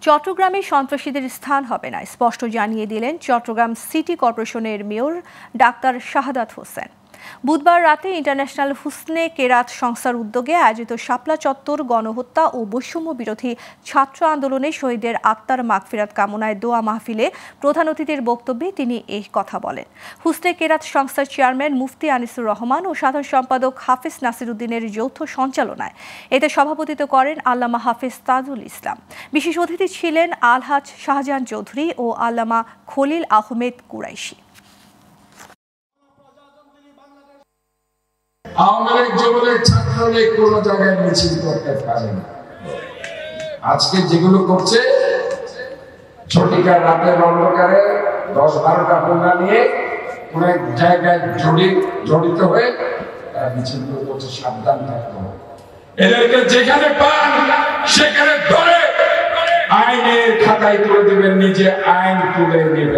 চট্টগ্রামে সন্ত্রাসীদের স্থান হবে না, স্পষ্ট জানিয়ে দিলেন চট্টগ্রাম সিটি কর্পোরেশনের মেয়র ডাক্তার শাহাদাত হোসেন। বুধবার রাতে ইন্টারন্যাশনাল হুসনে কেরাত সংস্থার উদ্যোগে আয়োজিত শাপলা চত্বর গণহত্যা ও বৈষম্য বিরোধী ছাত্র আন্দোলনে শহীদদের আত্মার মাগফিরাত কামনায় দোয়া মাহফিলে প্রধান অতিথির বক্তব্যে তিনি এই কথা বলেন। হুসনে কেরাত সংস্থার চেয়ারম্যান মুফতি আনিসুর রহমান ও সাধারণ সম্পাদক হাফেজ নাসিরউদ্দিনের যৌথ সঞ্চালনায় এতে সভাপতিত্ব করেন আল্লামা হাফেজ তাজুল ইসলাম। বিশেষ অতিথি ছিলেন আলহাজ শাহজাহান চৌধুরী ও আল্লামা খলিল আহমেদ কুরাইশি। আওয়ামী লীগ যুবলীগ ছাত্রলীগ কোন জায়গায় মিছিল করতে পারে না। আজকে যেগুলো করছে ছটিকার রাতের অন্ধকারে 10-12টা পোনা নিয়ে কোন এক জায়গায় জড়িত হয়ে তারা মিছিলগুলো করছে। সাবধান থাকতে হবে। এদেরকে যেখানে পান সেখানে ধরে আইনের খাতায় তুলে দেবেন, নিজে আইন তুলে নেবেন।